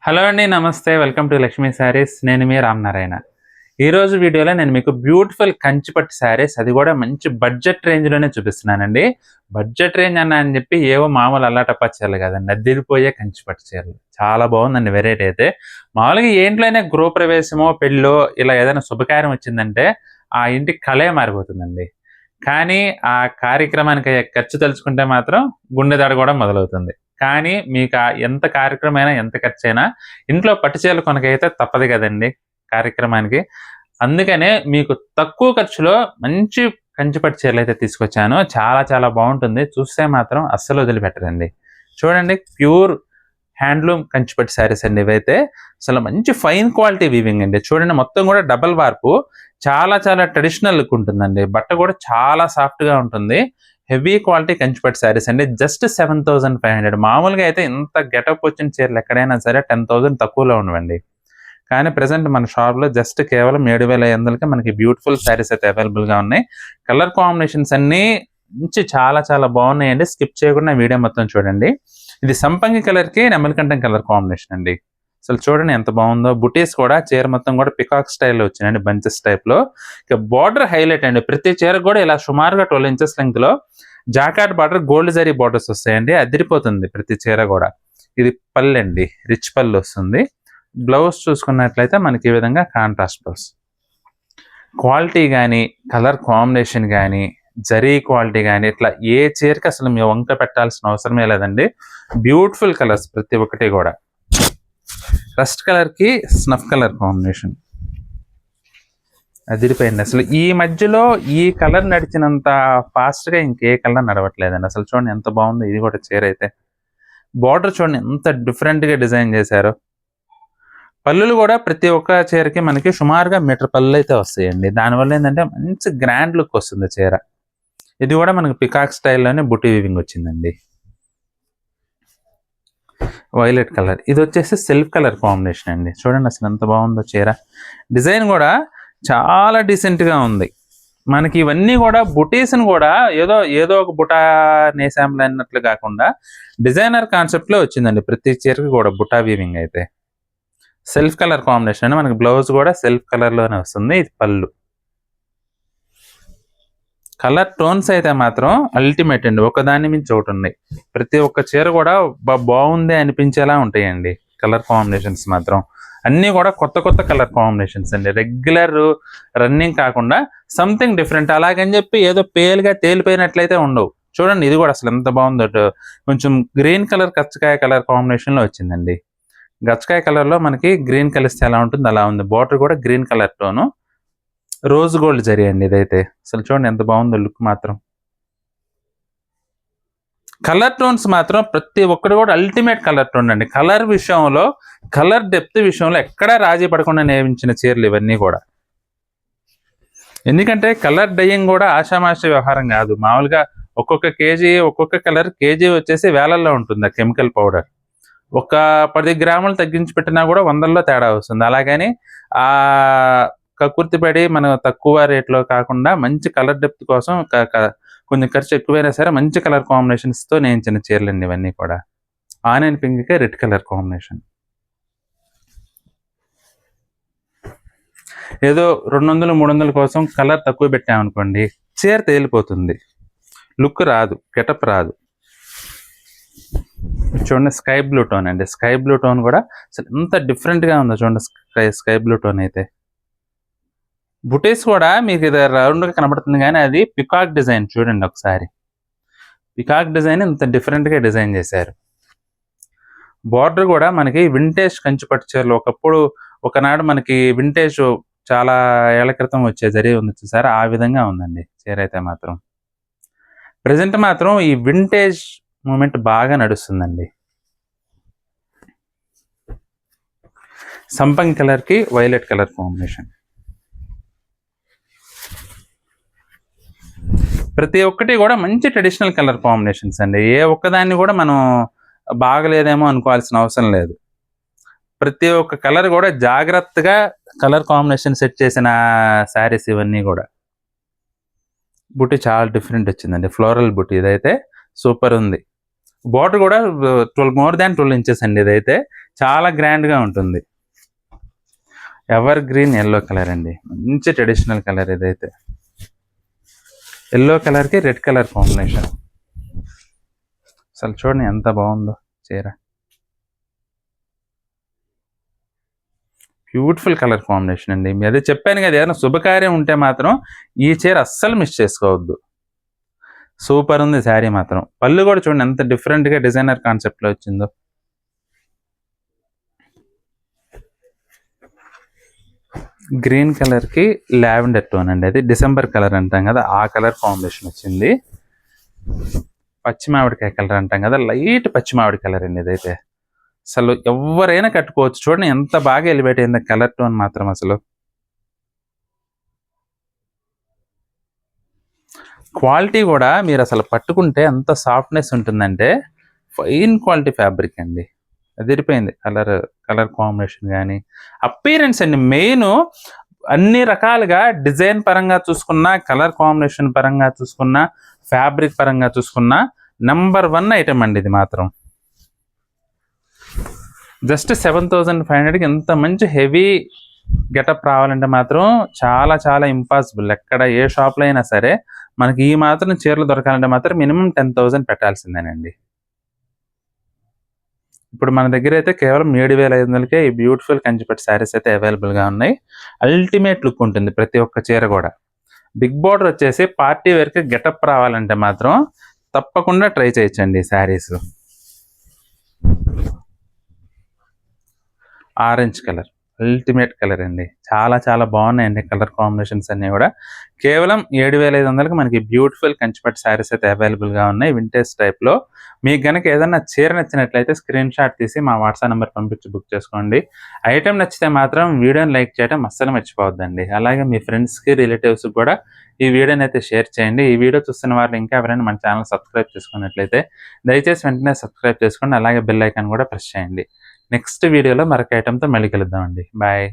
Hello అండి, నమస్తే. Welcome to Lakshmi saris. నేను మీ రామనారాయణ. ఈరోజు వీడియోలో నేను మీకు బ్యూటిఫుల్ కంచిపట్టు శారీస్, అది కూడా మంచి బడ్జెట్ రేంజ్లోనే చూపిస్తున్నానండి. బడ్జెట్ రేంజ్ అని చెప్పి ఏవో మామూలు అల్లాటప్పా చీరలు కాదండి, అద్దిరిపోయే కంచిపట్టు చీరలు. చాలా బాగుందండి వెరైటీ అయితే. మామూలుగా ఏంట్లోనే గృహప్రవేశమో పెళ్ళో ఇలా ఏదైనా శుభకార్యం వచ్చిందంటే ఆ ఇంటికి కళే మారిపోతుందండి. కానీ ఆ కార్యక్రమానికి అయ్యే ఖర్చు తలుచుకుంటే మాత్రం గుండె దడ కూడా మొదలవుతుంది. కానీ మీకు ఎంత కార్యక్రమమైనా, ఎంత ఖర్చయినా ఇంట్లో పట్టు చీరలు కొనకైతే తప్పదు కదండీ కార్యక్రమానికి. అందుకనే మీకు తక్కువ ఖర్చులో మంచి కంచి పట్టు చీరలైతే తీసుకొచ్చాను. చాలా చాలా బావుంటుంది. చూస్తే మాత్రం అస్సలు వదిలిపెట్టరండి. చూడండి, ప్యూర్ హ్యాండ్లూమ్ కంచిపట్టు శారీస్ అండి ఇవైతే. అసలు మంచి ఫైన్ క్వాలిటీ వీవింగ్ అండి. చూడండి, మొత్తం కూడా డబల్ వార్పు. చాలా చాలా ట్రెడిషనల్ లుక్ ఉంటుందండి. బట్ట కూడా చాలా సాఫ్ట్‌గా ఉంటుంది. హెవీ క్వాలిటీ కంచిపట్టు శారీస్ అండి. జస్ట్ 7,500. మామూలుగా అయితే ఇంత గెటప్ వచ్చిన చీరలు ఎక్కడైనా సరే 10,000 తక్కువలో ఉండవండి. కానీ ప్రెజెంట్ మన షాప్‌లో జస్ట్ కేవలం 7,500కి మనకి బ్యూటిఫుల్ శారీస్ అయితే అవైలబుల్‌గా ఉన్నాయి. కలర్ కాంబినేషన్స్ అన్నీ మంచి చాలా చాలా బాగున్నాయండి. స్కిప్ చేయకుండా వీడియో మొత్తం చూడండి. ఇది సంపంగి కలర్‌కి నెమలికంఠం కలర్ కాంబినేషన్ అండి. అసలు చూడండి ఎంత బాగుందో. బుటీస్ కూడా చీర మొత్తం కూడా పికాక్ స్టైల్‌లో వచ్చినాయండి, బంచెస్ టైప్‌లో. ఇక బార్డర్ హైలైట్ అండి. ప్రతి చీరకు కూడా ఇలా సుమారుగా 12 ఇంచెస్ లెంగ్త్‌లో jacquard border, gold zari borders వస్తాయండి. అదిరిపోతుంది ప్రతి చీర కూడా. ఇది పళ్ళండి, రిచ్ పళ్ళు వస్తుంది. బ్లౌజ్ చూసుకున్నట్లయితే మనకి ఈ విధంగా కాంట్రాస్ట్ బ్లౌజ్. క్వాలిటీ కానీ, కలర్ కాంబినేషన్ కానీ, జరీ క్వాలిటీ కానీ, ఇట్లా ఏ చీరకి అసలు మీ వంక పెట్టాల్సిన అవసరమే లేదండి. బ్యూటిఫుల్ కలర్స్ ప్రతి ఒక్కటి కూడా. రస్ట్ కలర్కి స్నఫ్ కలర్ కాంబినేషన్ అదిరిపోయింది. అసలు ఈ మధ్యలో ఈ కలర్ నడిచినంత ఫాస్ట్గా ఇంకే కలర్ నడవట్లేదండి. అసలు చూడండి ఎంత బాగుందో. ఇది కూడా చీర అయితే బార్డర్ చూడండి ఎంత డిఫరెంట్గా డిజైన్ చేశారు. పళ్ళులు కూడా ప్రతి ఒక్క చీరకి మనకి సుమారుగా మీటర్ పళ్ళు అయితే వస్తాయండి. దానివల్ల ఏంటంటే మంచి గ్రాండ్ లుక్ వస్తుంది చీర. ఇది కూడా మనకి పికాక్ స్టైల్లోనే బుట్టి వీవింగ్ వచ్చిందండి. వైలెట్ కలర్, ఇది వచ్చేసి సెల్ఫ్ కలర్ కాంబినేషన్ అండి. చూడండి అసలు ఎంత బాగుందో చీర. డిజైన్ కూడా చాలా డీసెంట్గా ఉంది. మనకి ఇవన్నీ కూడా బుటీస్ని కూడా ఏదో ఏదో ఒక బుటా నేసాంలు అన్నట్లు కాకుండా డిజైనర్ కాన్సెప్ట్లో వచ్చిందండి. ప్రతి చీరకి కూడా బుటా వీవింగ్ అయితే. సెల్ఫ్ కలర్ కాంబినేషన్ అండి. మనకి బ్లౌజ్ కూడా సెల్ఫ్ కలర్లోనే వస్తుంది. ఇది పళ్ళు. కలర్ టోన్స్ అయితే మాత్రం అల్టిమేట్ అండి. ఒకదాని మించి ఒకటి ఉన్నాయి. ప్రతి ఒక్క చీర కూడా బాగుంది అనిపించేలా ఉంటాయండి కలర్ కాంబినేషన్స్ మాత్రం. అన్నీ కూడా కొత్త కొత్త కలర్ కాంబినేషన్స్ అండి. రెగ్యులర్ రన్నింగ్ కాకుండా సంథింగ్ డిఫరెంట్. అలాగని చెప్పి ఏదో పేలుగా తేలిపోయినట్లయితే ఉండవు. చూడండి, ఇది కూడా అసలు ఎంత బాగుందో. కొంచెం గ్రీన్ కలర్ కచ్చకాయ కలర్ కాంబినేషన్లో వచ్చిందండి. గచ్చకాయ కలర్లో మనకి గ్రీన్ కలిస్తే ఎలా ఉంటుంది అలా ఉంది. బార్డర్ కూడా green colour tone, rose gold zari అండి ఇదైతే. అసలు చూడండి ఎంత బాగుందో లుక్ మాత్రం. కలర్ టోన్స్ మాత్రం ప్రతి ఒక్కరు కూడా అల్టిమేట్ కలర్ టోన్ అండి. కలర్ విషయంలో, కలర్ డెప్త్ విషయంలో ఎక్కడా రాజీ పడకుండా నేర్పించిన చీరలు ఇవన్నీ కూడా. ఎందుకంటే కలర్ డయింగ్ కూడా ఆషామాషి వ్యవహారం కాదు. మామూలుగా ఒక్కొక్క కేజీ, ఒక్కొక్క కలర్ కేజీ వచ్చేసి వేలల్లో ఉంటుంది ఆ కెమికల్ పౌడర్. ఒక 10 గ్రాములు తగ్గించి పెట్టినా కూడా 100లో తేడా వస్తుంది. అలాగని ఆ కక్కుర్తిపడి మనం తక్కువ రేట్లో కాకుండా మంచి కలర్ డెప్త్ కోసం కొంచెం ఖర్చు ఎక్కువైనా సరే మంచి కలర్ కాంబినేషన్స్తో నేయించిన చీరలండి ఇవన్నీ కూడా. ఆనియన్ పింక్కి రెడ్ కలర్ కాంబినేషన్. ఏదో 200, 300 కోసం కలర్ తక్కువ పెట్టామనుకోండి, చీర తేలిపోతుంది, లుక్ రాదు, గెటప్ రాదు. చూడండి, స్కై బ్లూ టోన్ అండి. స్కై బ్లూ టోన్ కూడా అసలు ఎంత డిఫరెంట్గా ఉందో చూడండి. స్కై బ్లూ టోన్ అయితే. బుటీస్ కూడా మీకు ఇది రౌండ్గా కనబడుతుంది కానీ అది పికాక్ డిజైన్. చూడండి ఒకసారి, పికాక్ డిజైన్ ఇంత డిఫరెంట్గా డిజైన్ చేశారు. బార్డర్ కూడా మనకి వింటేజ్ కంచిపట్టు చీరలు ఒకనాడు మనకి వింటేజ్ చాలా ఏళ్ల క్రితం వచ్చే జరీ ఉంది చూసారా, ఆ విధంగా ఉందండి చీర అయితే మాత్రం. ప్రజెంట్ మాత్రం ఈ వింటేజ్ మూమెంట్ బాగా నడుస్తుందండి. సంపంగి కలర్కి వైలెట్ కలర్ కాంబినేషన్. ప్రతి ఒక్కటి కూడా మంచి ట్రెడిషనల్ కలర్ కాంబినేషన్స్ అండి. ఏ ఒక్కదాన్ని కూడా మనం బాగలేదేమో అనుకోవాల్సిన అవసరం లేదు. ప్రతి ఒక్క కలర్ కూడా జాగ్రత్తగా కలర్ కాంబినేషన్ సెట్ చేసిన శారీస్ ఇవన్నీ కూడా. బుట్టి చాలా డిఫరెంట్ వచ్చిందండి. ఫ్లోరల్ బుట్టి ఇదైతే సూపర్ ఉంది. బార్డర్ కూడా 12 ఇంచెస్ అండి. ఇదైతే చాలా గ్రాండ్గా ఉంటుంది. ఎవర్ గ్రీన్ ఎల్లో కలర్ అండి, మంచి ట్రెడిషనల్ కలర్ ఇదైతే. ఎల్లో కలర్కి రెడ్ కలర్ కాంబినేషన్. అసలు చూడండి ఎంత బాగుందో చీర. బ్యూటిఫుల్ కలర్ కాంబినేషన్ అండి. మీ అదే చెప్పాను కదా, ఏదైనా శుభకార్యం ఉంటే మాత్రం ఈ చీర అస్సలు మిస్ చేసుకోవద్దు. సూపర్ ఉంది శారీ మాత్రం. పళ్ళు కూడా చూడండి ఎంత డిఫరెంట్గా డిజైనర్ కాన్సెప్ట్లో వచ్చిందో. గ్రీన్ కలర్కి లావెండర్ టోన్ అండి, అది డిసెంబర్ కలర్ అంటాం కదా, ఆ కలర్ కాంబినేషన్ వచ్చింది. పచ్చి మామిడికాయ కలర్ అంటాం కదా, లైట్ పచ్చి మామిడి కలర్ అండి ఇదైతే. అసలు ఎవరైనా కట్టుకోవచ్చు. చూడండి ఎంత బాగా ఎలివేట్ అయింది కలర్ టోన్ మాత్రం. అసలు క్వాలిటీ కూడా మీరు అసలు పట్టుకుంటే అంత సాఫ్ట్నెస్ ఉంటుందంటే ఫైన్ క్వాలిటీ ఫ్యాబ్రిక్ అండి. అదిరిపోయింది కలర్ కాంబినేషన్ కానీ అపీరెన్స్ అండి. మెయిన్ అన్ని రకాలుగా డిజైన్ పరంగా చూసుకున్నా, కలర్ కాంబినేషన్ పరంగా చూసుకున్నా, ఫ్యాబ్రిక్ పరంగా చూసుకున్నా నెంబర్ 1 ఐటమ్ అండి ఇది మాత్రం. జస్ట్ 7,500కి ఎంత మంచి హెవీ గెటప్ రావాలంటే మాత్రం చాలా చాలా ఇంపాసిబుల్. ఎక్కడ ఏ షాప్లో అయినా సరే మనకి ఈ మాత్రం చీరలు దొరకాలంటే మాత్రం మినిమం 10,000 పెట్టాల్సిందేనండి. ఇప్పుడు మన దగ్గర అయితే కేవలం 7,500కే ఈ బ్యూటిఫుల్ కంచిపట్టు శారీస్ అయితే అవైలబుల్గా ఉన్నాయి. అల్టిమేట్ లుక్ ఉంటుంది ప్రతి ఒక్క చీర కూడా. బిగ్ బార్డర్ వచ్చేసి పార్టీ వేర్కి గెటప్ రావాలంటే మాత్రం తప్పకుండా ట్రై చేయొచ్చండి ఈ saris. Orange colour ultimate colour అండి. చాలా చాలా బాగున్నాయండి కలర్ కాంబినేషన్స్ అన్నీ కూడా. కేవలం 7,500కి మనకి బ్యూటిఫుల్ కంచిపట్టు శారీస్ అయితే అవైలబుల్గా ఉన్నాయి వింటేజ్ టైప్లో. మీకు కనుక ఏదన్నా చీర నచ్చినట్లయితే స్క్రీన్ షాట్ తీసి మా వాట్సాప్ నెంబర్ పంపించి బుక్ చేసుకోండి. ఐటెం నచ్చితే మాత్రం వీడియోని లైక్ చేయడం అస్సలు మర్చిపోవద్దండి. అలాగే మీ ఫ్రెండ్స్కి రిలేటివ్స్కి కూడా ఈ వీడియోని అయితే షేర్ చేయండి. ఈ వీడియో చూస్తున్న వారు ఇంకా ఎవరైనా మన ఛానల్ సబ్స్క్రైబ్ చేసుకున్నట్లయితే దయచేసి వెంటనే సబ్స్క్రైబ్ చేసుకోండి. అలాగే బెల్ ఐకాన్ కూడా ప్రెస్ చేయండి. నెక్స్ట్ వీడియోలో మరొక ఐటెంతో మళ్ళీ కలుద్దామండి. బాయ్.